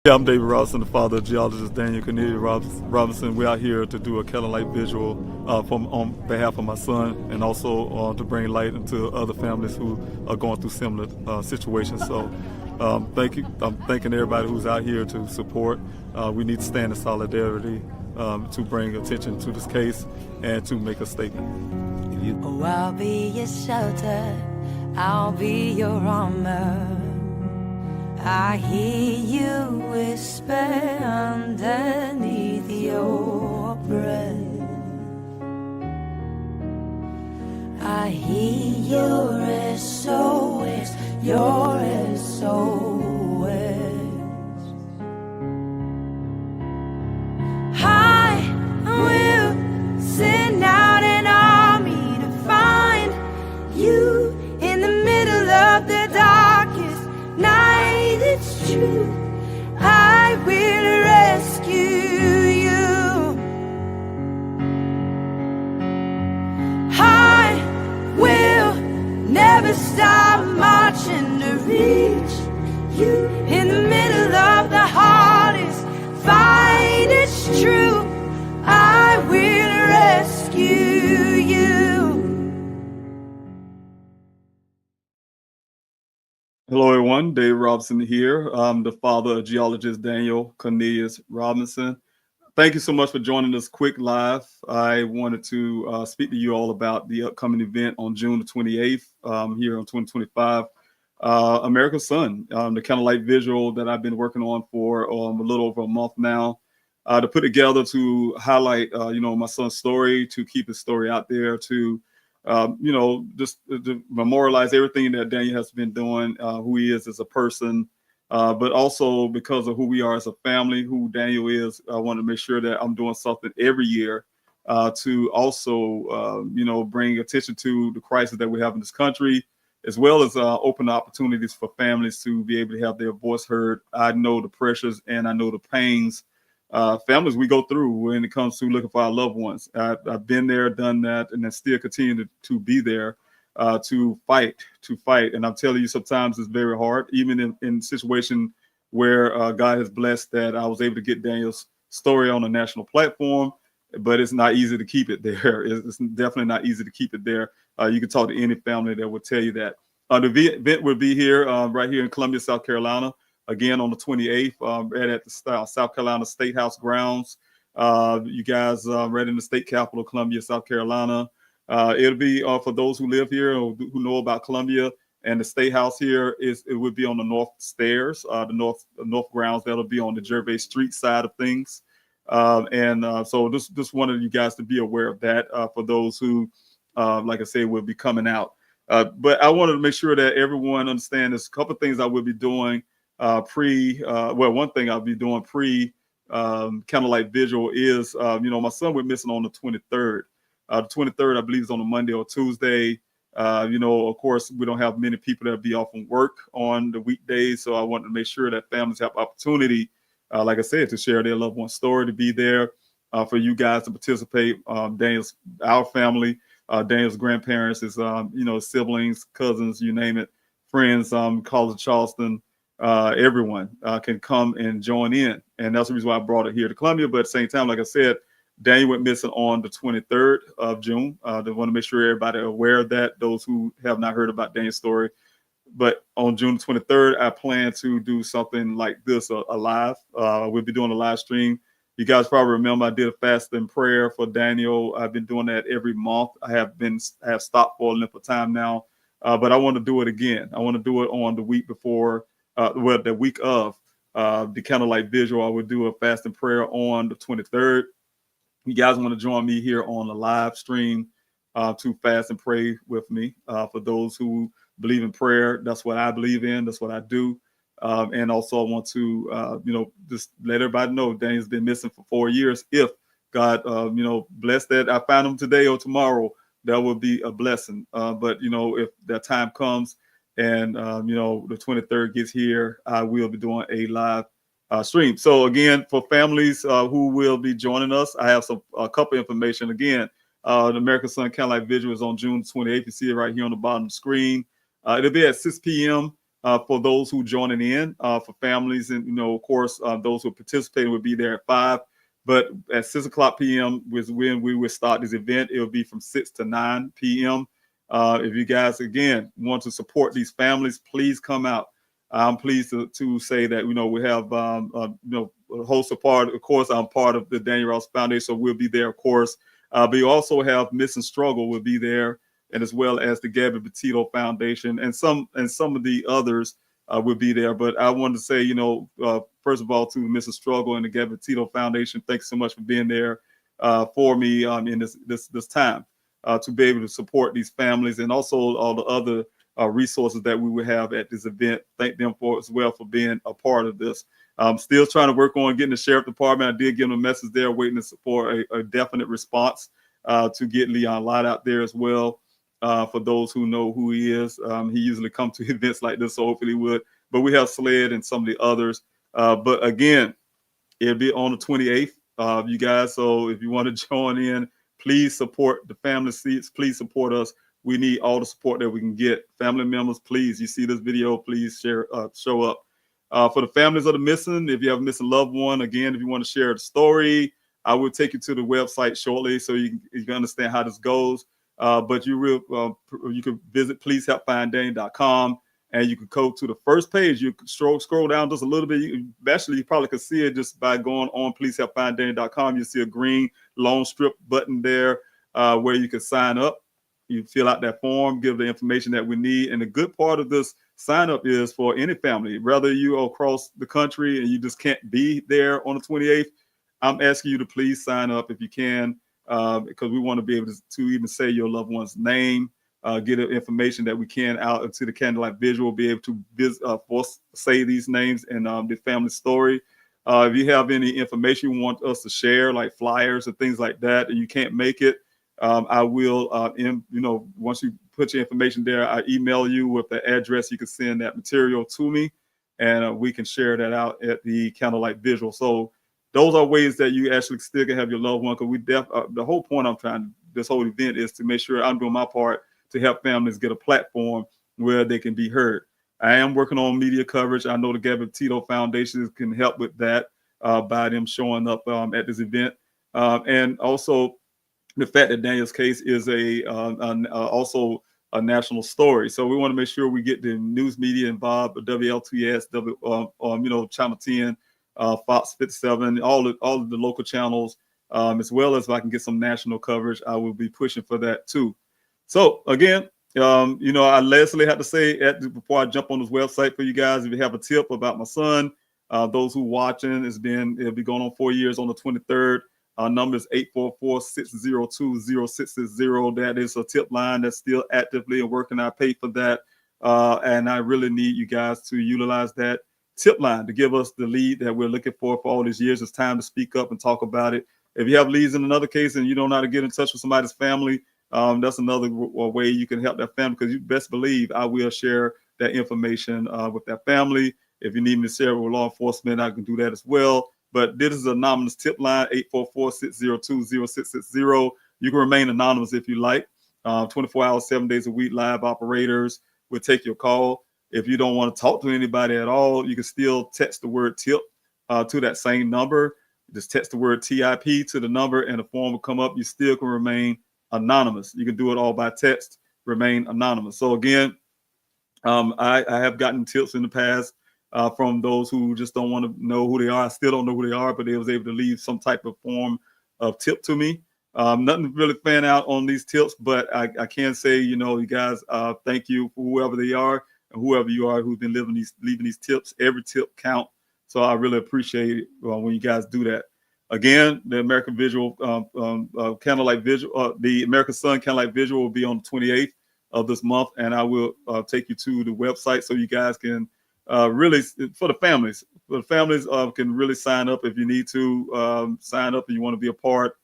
Yeah, I'm David Robinson, the father of geologist Daniel Cornelius Robinson. We're out here to do a Candlelight Vigil on behalf of my son, and also to bring light into other families who are going through similar situations. So thank you. I'm thanking everybody who's out here to support. We need to stand in solidarity to bring attention to this case and to make a statement. Oh, I'll be your shelter, I'll be your armor. I hear you whisper underneath your breath. I hear your SOS, your SOS. I will send out an army to find you in the middle of the darkest night. It's true, I will rescue you. I will never stop marching to reach you in the middle of the hardest fight. It's true, I will rescue you. Hello, everyone. Dave Robinson here. I'm the father of geologist Daniel Cornelius Robinson. Thank you so much for joining this quick live. I wanted to speak to you all about the upcoming event on June the 28th here in 2025. America's Son, the Candlelight Vigil that I've been working on for a little over a month now, to put together to highlight, my son's story, to keep his story out there, to just to memorialize everything that Daniel has been doing, who he is as a person, but also because of who we are as a family, who Daniel is. I want to make sure that I'm doing something every year to also, bring attention to the crisis that we have in this country, as well as open opportunities for families to be able to have their voice heard. I know the pressures and I know the pains families we go through when it comes to looking for our loved ones. I've been there, done that, and then still continue to be there to fight. And I'm telling you, sometimes it's very hard, even in situation where God has blessed that I was able to get Daniel's story on a national platform, but it's not easy to keep it there. It's definitely not easy to keep it there. You can talk to any family that will tell you that. The event will be here, right here in Columbia, South Carolina, again on the 28th, right at the South Carolina Statehouse grounds. You guys right in the state capital, Columbia, South Carolina. It'll be for those who live here or who know about Columbia, and the Statehouse here it would be on the north stairs, the north grounds. That'll be on the Gervais Street side of things. So just wanted you guys to be aware of that for those who, like I said, will be coming out. But I wanted to make sure that everyone understands there's a couple of things I will be doing one thing I'll be doing pre Candlelight Vigil is, my son went missing on the 23rd. The 23rd, I believe, is on a Monday or Tuesday. Of course, we don't have many people that be off from work on the weekdays, so I wanted to make sure that families have opportunity, like I said, to share their loved one's story, to be there for you guys to participate. Our family, Daniel's grandparents, his siblings, cousins, you name it, friends, College of Charleston. Everyone can come and join in. And that's the reason why I brought it here to Columbia. But at the same time, like I said, Daniel went missing on the 23rd of June. I want to make sure everybody are aware of that, those who have not heard about Daniel's story. But on June 23rd, I plan to do something like this, a live. We'll be doing a live stream. You guys probably remember I did a fast and prayer for Daniel. I've been doing that every month. I have stopped for a length of time now, but I want to do it again. I want to do it on the week before, the week of the Candlelight Vigil. I would do a fast and prayer on the 23rd. You guys want to join me here on the live stream to fast and pray with me. For those who believe in prayer, that's what I believe in. That's what I do. And also I want to, just let everybody know Daniel's been missing for 4 years. If God, bless that I find him today or tomorrow, that would be a blessing. But, if that time comes and, the 23rd gets here, I will be doing a live stream. So again, for families who will be joining us, I have a couple information. Again, the American Son Candlelight Vigil is on June 28th. You see it right here on the bottom of the screen. It'll be at 6 p.m. for those who joining in, for families, and of course, those who are participating will be there at 5. But at 6 o'clock p.m. was when we will start this event. It will be from 6 to 9 p.m. If you guys again want to support these families, please come out. I'm pleased to say that we have a host of part. Of course, I'm part of the Daniel Ross Foundation, so we'll be there, of course. But you also have Missing Struggle will be there, and as well as the Gabby Petito Foundation and some of the others will be there. But I wanted to say, first of all, to Mrs. Struggle and the Gabby Petito Foundation, thanks so much for being there for me in this time to be able to support these families, and also all the other resources that we will have at this event. Thank them for as well for being a part of this. I'm still trying to work on getting the sheriff department. I did give them a message there, waiting for a definite response to get Leon Lott out there as well. For those who know who he is, he usually comes to events like this, so hopefully he would. But we have Sled and some of the others. But again, it'll be on the 28th, you guys. So if you want to join in, please support the family seats. Please support us. We need all the support that we can get. Family members, please, you see this video, please share, show up. For the families of the missing, if you have a missing loved one, again, if you want to share the story, I will take you to the website shortly so you can understand how this goes. But you can visit pleasehelpfinddane.com, and you can go to the first page. You can scroll down just a little bit. You probably could see it just by going on pleasehelpfinddane.com. You see a green long strip button there where you can sign up. You fill out that form, give the information that we need. And the good part of this sign up is for any family, whether you are across the country and you just can't be there on the 28th. I'm asking you to please sign up if you can, because we want to be able to even say your loved one's name, get the information that we can out into the Candlelight Vigil, be able to say these names and the family story. If you have any information you want us to share, like flyers and things like that, and you can't make it, I will, once you put your information there, I email you with the address. You can send that material to me, and we can share that out at the Candlelight Vigil. So those are ways that you actually still can have your loved one. Because the whole point this whole event is to make sure I'm doing my part to help families get a platform where they can be heard. I am working on media coverage. I know the Gabby Petito Foundation can help with that by them showing up at this event, and also the fact that Daniel's case is also a national story. So we want to make sure we get the news media involved, WLTS, Channel 10, Fox 57, all of the local channels, as well as if I can get some national coverage, I will be pushing for that too. So again, I lastly have to say before I jump on this website for you guys, if you have a tip about my son, those who watching, it'll be going on 4 years on the 23rd. Our number is 844-602-0660. That is a tip line that's still actively and working. I pay for that. And I really need you guys to utilize that tip line to give us the lead that we're looking for all these years. It's time to speak up and talk about it. If you have leads in another case and you don't know how to get in touch with somebody's family, that's another way you can help that family, because you best believe I will share that information with that family. If you need me to share it with law enforcement, I can do that as well. But this is an anonymous tip line, 844-602-0660. You can remain anonymous if you like. 24 hours, 7 days a week, live operators will take your call. If you don't want to talk to anybody at all, you can still text the word tip to that same number. Just text the word TIP to the number and the form will come up. You still can remain anonymous. You can do it all by text, remain anonymous. So again, I have gotten tips in the past from those who just don't want to know who they are. I still don't know who they are, but they was able to leave some type of form of tip to me. Nothing really fan out on these tips, but I can say, you guys, thank you for whoever they are and whoever you are who's been leaving these tips. Every tip count. So I really appreciate it when you guys do that. Again, the American Vigil, Candlelight Vigil, the American Sun Candlelight Vigil will be on the 28th of this month, and I will take you to the website so you guys can really, for the families can really sign up if you need to sign up and you want to be a part.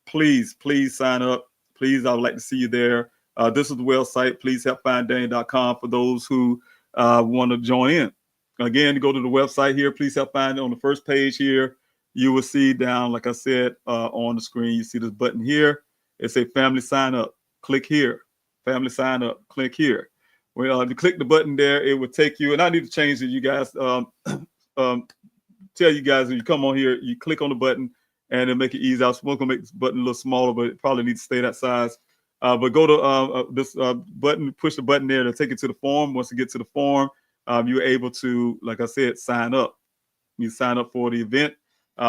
Please sign up. Please, I would like to see you there. This is the website, pleasehelpfinddane.com, for those who want to join in. Again, go to the website here, Please Help Find. On the first page here, you will see down, like I said, on the screen, you see this button here. It says family sign up. Click here. Family sign up. Click here. Well, if you click the button there, it will take you. And I need to change it, you guys. Um, tell you guys when you come on here, you click on the button and it'll make it easy. I was supposed to make this button a little smaller, but it probably needs to stay that size. But go to this button, push the button there to take it to the form. Once you get to the form, you're able to, like I said, sign up. You sign up for the event.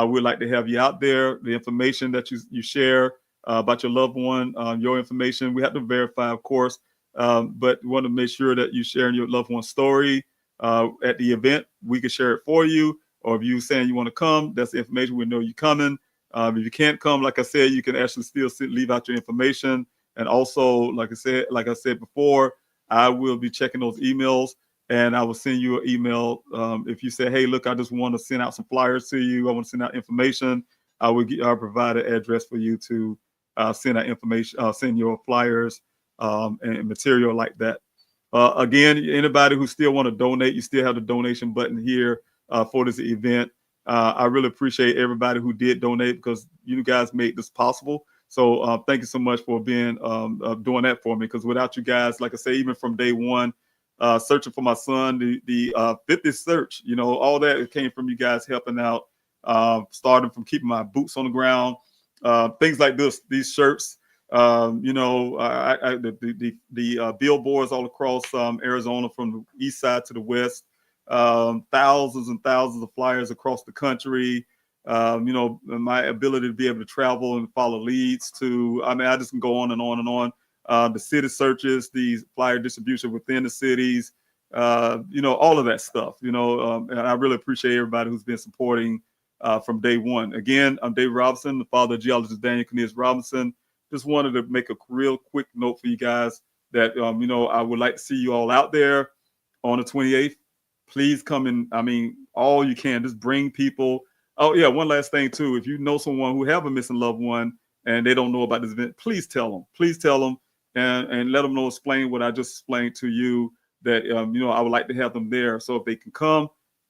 We'd like to have you out there. The information that you share about your loved one, your information, we have to verify, of course, but we want to make sure that you're sharing your loved one's story at the event. We can share it for you, or if you saying you want to come, that's the information. We know you're coming. If you can't come, like I said, you can actually still leave out your information. And also, like I said before, I will be checking those emails, and I will send you an email. If you say, hey, look, I just want to send out some flyers to you, I want to send out information, I'll provide an address for you to send out information, send your flyers and material like that. Again, anybody who still want to donate, you still have the donation button here for this event. I really appreciate everybody who did donate, because you guys made this possible. So thank you so much for being doing that for me, because without you guys, like I say, even from day one, searching for my son, the 50th search, all that came from you guys helping out, starting from keeping my boots on the ground, things like these shirts, the billboards all across Arizona, from the east side to the west, thousands and thousands of flyers across the country. My ability to be able to travel and follow leads to, I just can go on and on and on. The city searches, the flyer distribution within the cities, all of that stuff, and I really appreciate everybody who's been supporting from day one. Again, I'm Dave Robinson, the father of geologist Daniel Cornelius Robinson. Just wanted to make a real quick note for you guys that, I would like to see you all out there on the 28th. Please come in. All you can, just bring people. Oh yeah, one last thing too. If you know someone who have a missing loved one and they don't know about this event, please tell them. Please tell them and let them know. Explain what I just explained to you. That I would like to have them there. So if they can come,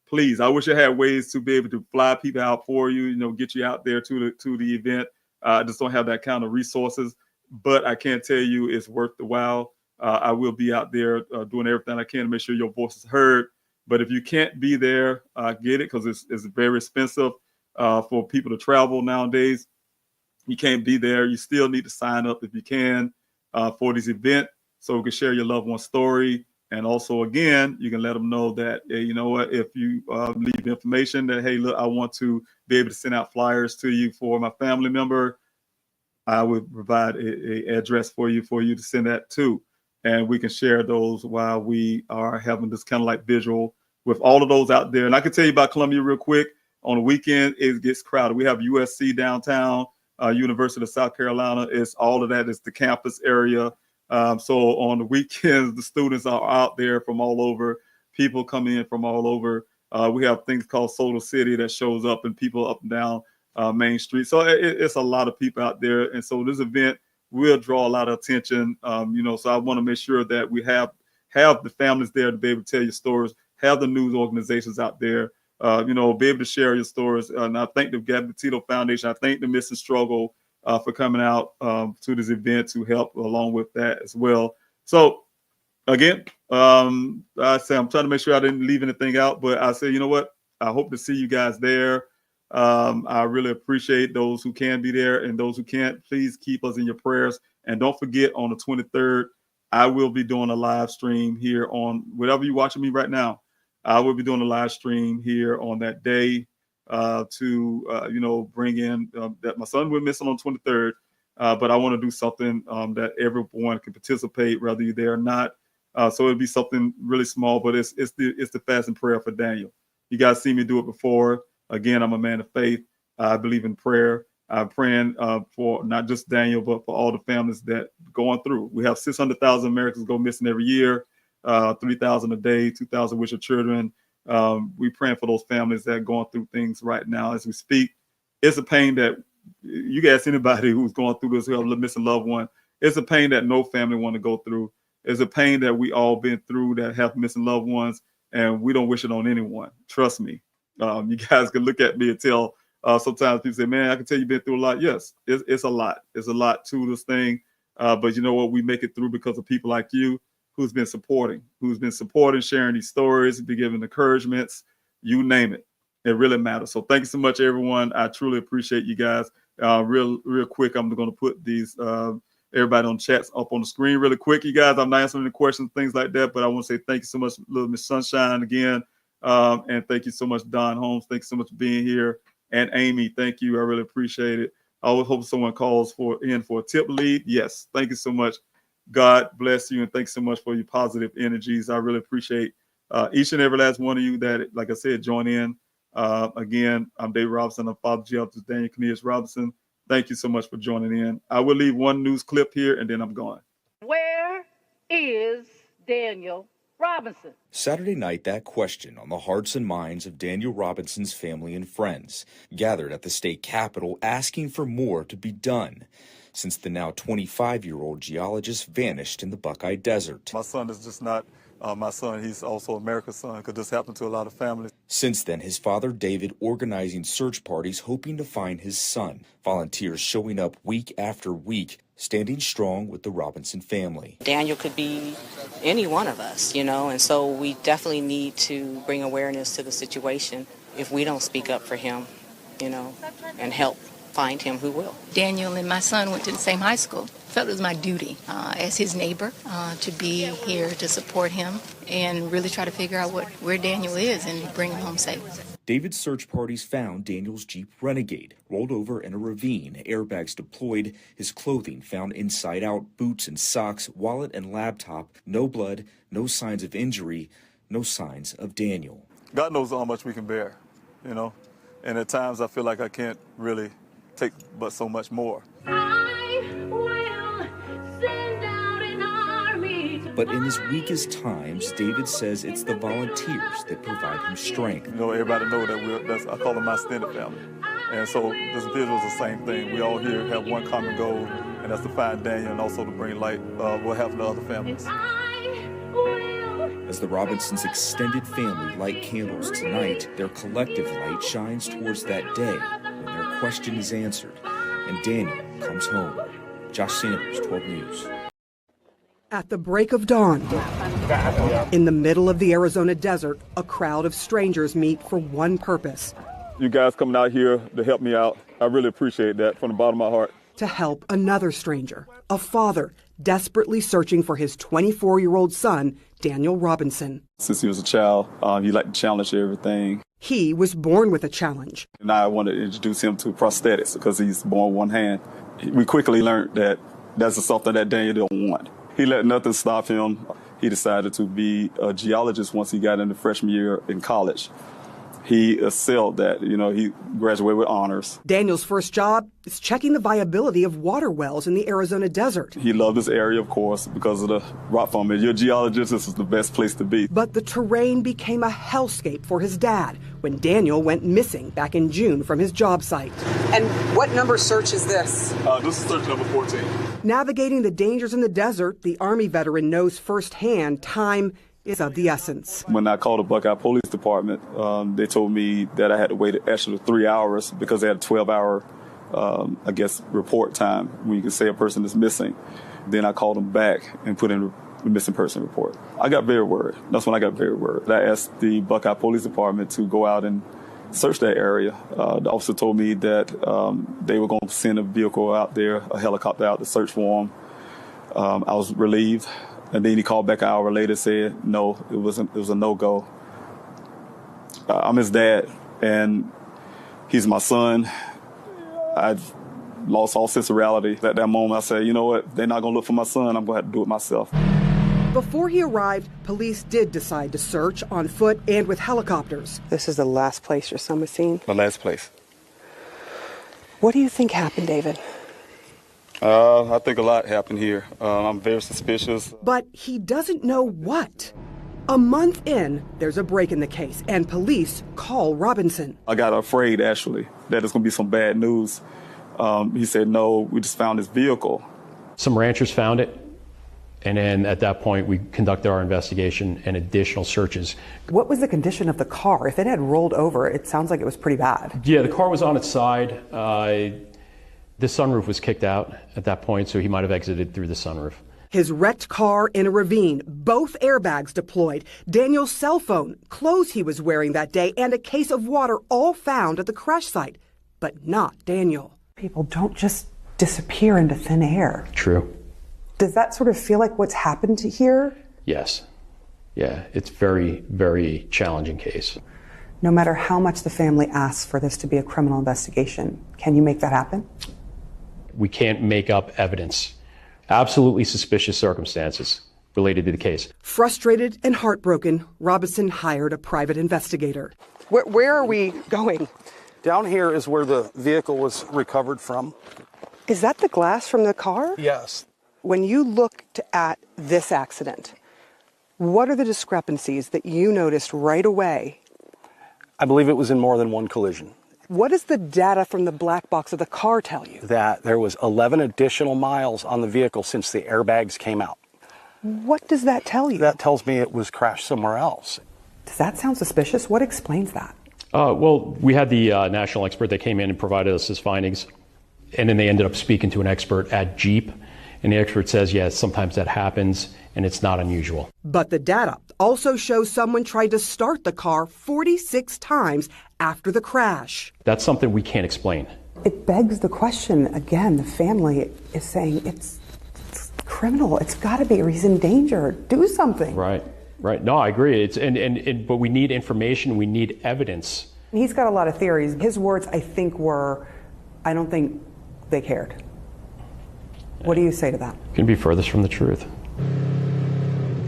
please. I wish I had ways to be able to fly people out for you. Get you out there to the event. I just don't have that kind of resources. But I can tell you it's worth the while. I will be out there doing everything I can to make sure your voice is heard. But if you can't be there, I get it, because it's very expensive for people to travel nowadays. You can't be there. You still need to sign up if you can for this event, so we can share your loved one's story. And also, again, you can let them know that, hey, you know what, if you leave information that, hey, look, I want to be able to send out flyers to you for my family member, I would provide a address for you to send that to. And we can share those while we are having this Candlelight Vigil with all of those out there. And I can tell you about Columbia real quick. On the weekend, it gets crowded. We have USC downtown, University of South Carolina. It's all of that. It's the campus area. So on the weekends, the students are out there from all over. People come in from all over. We have things called Soda City that shows up, and people up and down Main Street. So it's a lot of people out there. And so this event will draw a lot of attention. So I want to make sure that we have the families there to be able to tell your stories, have the news organizations out there, be able to share your stories. And I thank the Gabby Petito Foundation. I thank the Missing Struggle for coming out to this event to help along with that as well. So again, I say I'm trying to make sure I didn't leave anything out, but I say, you know what? I hope to see you guys there. I really appreciate those who can be there, and those who can't, please keep us in your prayers. And don't forget, on the 23rd, I will be doing a live stream here on whatever you're watching me right now. I will be doing a live stream here on that day to bring in that my son will miss it on 23rd, but I want to do something that everyone can participate, whether you're there or not. So it'll be something really small, but it's the fast and prayer for Daniel. You guys see me do it before. Again, I'm a man of faith. I believe in prayer. I'm praying for not just Daniel, but for all the families that are going through. We have 600,000 Americans go missing every year, 3,000 a day, 2,000 with your children. We're praying for those families that are going through things right now as we speak. It's a pain that you guys, anybody who's going through this, who have a missing loved one, it's a pain that no family want to go through. It's a pain that we all been through that have missing loved ones, and we don't wish it on anyone. Trust me. You guys can look at me and tell. Sometimes people say, man, I can tell you've been through a lot. Yes, it's a lot. It's a lot to this thing. But you know what? We make it through because of people like you who's been supporting, sharing these stories, be giving encouragements, you name it. It really matters. So thank you so much, everyone. I truly appreciate you guys. Real quick, I'm going to put these everybody on chats up on the screen really quick. You guys, I'm not answering any questions, things like that, but I want to say thank you so much, Little Miss Sunshine, again. And thank you so much, Don Holmes. Thank you so much for being here. And Amy, thank you. I really appreciate it. I always hope someone calls for a tip lead. Yes, thank you so much. God bless you, and thanks so much for your positive energies. I really appreciate each and every last one of you that, like I said, join in. Again, I'm Dave Robinson. I'm Father Geologist Daniel Cornelius Robinson. Thank you so much for joining in. I will leave one news clip here, and then I'm gone. Where is Daniel Robinson? Saturday night, that question on the hearts and minds of Daniel Robinson's family and friends gathered at the state capitol asking for more to be done since the now 25-year-old geologist vanished in the Buckeye Desert. My son is just not my son. He's also America's son, because this happened to a lot of families. Since then, his father, David, organizing search parties hoping to find his son. Volunteers showing up week after week, standing strong with the Robinson family. Daniel could be any one of us, and so we definitely need to bring awareness to the situation. If we don't speak up for him, and help find him, who will? Daniel and my son went to the same high school. Felt it was my duty as his neighbor to be here to support him and really try to figure out where Daniel is and bring him home safe. David's search parties found Daniel's Jeep Renegade, rolled over in a ravine, airbags deployed, his clothing found inside out, boots and socks, wallet and laptop, no blood, no signs of injury, no signs of Daniel. God knows how much we can bear, and at times I feel like I can't really take but so much more. But in his weakest times, David says it's the volunteers that provide him strength. Everybody know that I call them my extended family. And so this vigil is the same thing. We all here have one common goal, and that's to find Daniel and also to bring light what happened to other families. As the Robinsons' extended family light candles tonight, their collective light shines towards that day when their question is answered and Daniel comes home. Josh Sanders, 12 News. At the break of dawn, in the middle of the Arizona desert, a crowd of strangers meet for one purpose. You guys coming out here to help me out, I really appreciate that from the bottom of my heart. To help another stranger, a father desperately searching for his 24-year-old son, Daniel Robinson. Since he was a child, he liked to challenge everything. He was born with a challenge. And I wanted to introduce him to prosthetics because he's born one hand. We quickly learned that that's something that Daniel don't want. He let nothing stop him. He decided to be a geologist once he got into freshman year in college. He excelled that, he graduated with honors. Daniel's first job is checking the viability of water wells in the Arizona desert. He loved this area, of course, because of the rock form. You're a geologist, this is the best place to be. But the terrain became a hellscape for his dad when Daniel went missing back in June from his job site. And what number search is this? This is search number 14. Navigating the dangers in the desert, the Army veteran knows firsthand time is of the essence. When I called the Buckeye Police Department, they told me that I had to wait an extra 3 hours because they had a 12-hour, report time when you can say a person is missing. Then I called them back and put in a missing person report. I got very worried. That's when I got very worried. I asked the Buckeye Police Department to go out and search that area. The officer told me that they were going to send a vehicle out there, a helicopter out to search for him. I was relieved. And then he called back an hour later, said, no, it was a no-go. I'm his dad, and he's my son. I've lost all sense of reality. At that moment, I said, you know what? They're not going to look for my son. I'm going to have to do it myself. Before he arrived, police did decide to search on foot and with helicopters. This is the last place your son was seen? My last place. What do you think happened, David? I think a lot happened here. I'm very suspicious. But he doesn't know what. A month in, there's a break in the case, and police call Robinson. I got afraid, actually, that it's going to be some bad news. He said, no, we just found his vehicle. Some ranchers found it, and then at that point, we conducted our investigation and additional searches. What was the condition of the car? If it had rolled over, it sounds like it was pretty bad. Yeah, the car was on its side. The sunroof was kicked out at that point, so he might have exited through the sunroof. His wrecked car in a ravine, both airbags deployed, Daniel's cell phone, clothes he was wearing that day, and a case of water all found at the crash site. But not Daniel. People don't just disappear into thin air. True. Does that sort of feel like what's happened to here? Yes. Yeah, it's very, very challenging case. No matter how much the family asks for this to be a criminal investigation, can you make that happen? We can't make up evidence. Absolutely suspicious circumstances related to the case. Frustrated and heartbroken, Robinson hired a private investigator. Where are we going? Down here is where the vehicle was recovered from. Is that the glass from the car? Yes. When you looked at this accident, what are the discrepancies that you noticed right away? I believe it was in more than one collision. What does the data from the black box of the car tell you? That there was 11 additional miles on the vehicle since the airbags came out. What does that tell you? That tells me it was crashed somewhere else. Does that sound suspicious? What explains that? Well, we had the national expert that came in and provided us his findings, and then they ended up speaking to an expert at Jeep, and the expert says, yes, sometimes that happens, and it's not unusual. But the data also shows someone tried to start the car 46 times after the crash. That's something we can't explain. It begs the question, again, the family is saying it's criminal. It's got to be a reason danger. Do something. Right. No, I agree. But we need information. We need evidence. He's got a lot of theories. His words, I think, were, I don't think they cared. What do you say to that? Couldn't be furthest from the truth.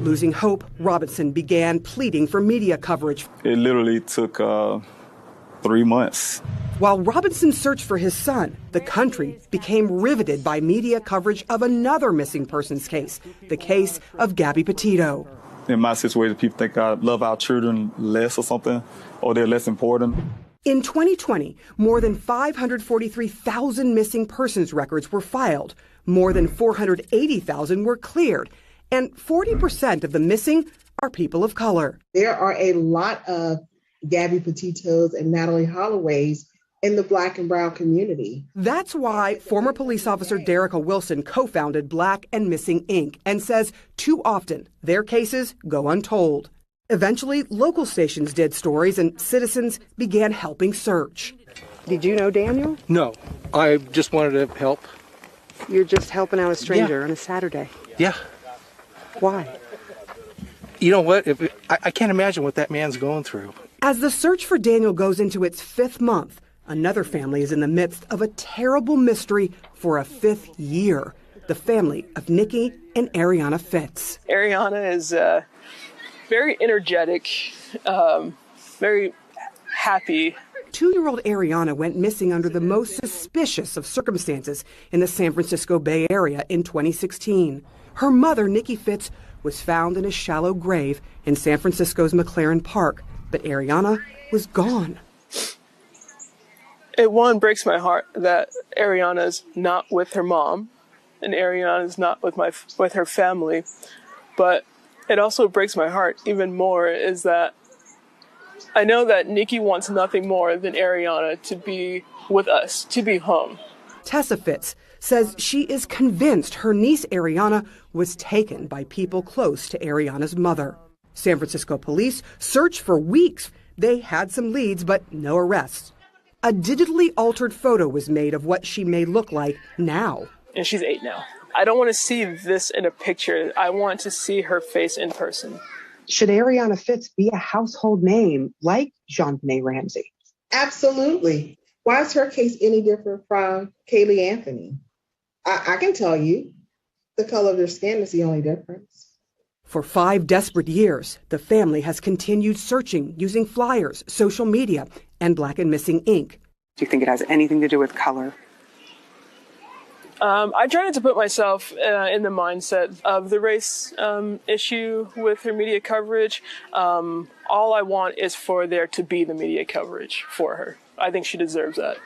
Losing hope, Robinson began pleading for media coverage. It literally took 3 months. While Robinson searched for his son, the country became riveted by media coverage of another missing persons case, the case of Gabby Petito. In my situation, people think I love our children less or something, or they're less important. In 2020, more than 543,000 missing persons records were filed. More than 480,000 were cleared. And 40% of the missing are people of color. There are a lot of Gabby Petitos and Natalie Holloways in the Black and brown community. That's why former police officer Derica Wilson co-founded Black and Missing Inc. and says too often their cases go untold. Eventually, local stations did stories and citizens began helping search. Did you know Daniel? No, I just wanted to help. You're just helping out a stranger on a Saturday. Yeah. Why? You know what? I can't imagine what that man's going through. As the search for Daniel goes into its 5th month, another family is in the midst of a terrible mystery for a 5th year. The family of Nikki and Ariana Fitz. Ariana is very energetic, very happy. 2-year-old Ariana went missing under the most suspicious of circumstances in the San Francisco Bay Area in 2016. Her mother, Nikki Fitz, was found in a shallow grave in San Francisco's McLaren Park, but Ariana was gone. It breaks my heart that Ariana's not with her mom, and Ariana's not with her family. But it also breaks my heart even more is that I know that Nikki wants nothing more than Ariana to be with us, to be home. Tessa Fitz says she is convinced her niece Ariana was taken by people close to Ariana's mother. San Francisco police searched for weeks. They had some leads, but no arrests. A digitally altered photo was made of what she may look like now. And she's 8 now. I don't want to see this in a picture. I want to see her face in person. Should Ariana Fitz be a household name like JonBenet Ramsey? Absolutely. Why is her case any different from Kaylee Anthony? I can tell you, the color of their skin is the only difference. For 5 desperate years, the family has continued searching using flyers, social media, and Black and Missing Inc. Do you think it has anything to do with color? I try not to put myself in the mindset of the race issue with her media coverage. All I want is for there to be the media coverage for her. I think she deserves that.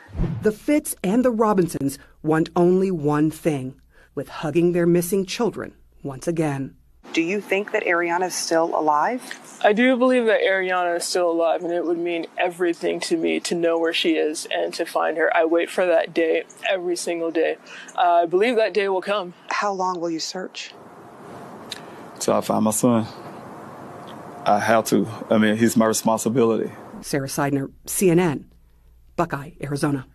The Fitz and the Robinsons want only one thing, with hugging their missing children once again. Do you think that Ariana is still alive? I do believe that Ariana is still alive, and it would mean everything to me to know where she is and to find her. I wait for that day every single day. I believe that day will come. How long will you search? till I find my son. I have to. I mean, he's my responsibility. Sarah Seidner, CNN, Buckeye, Arizona.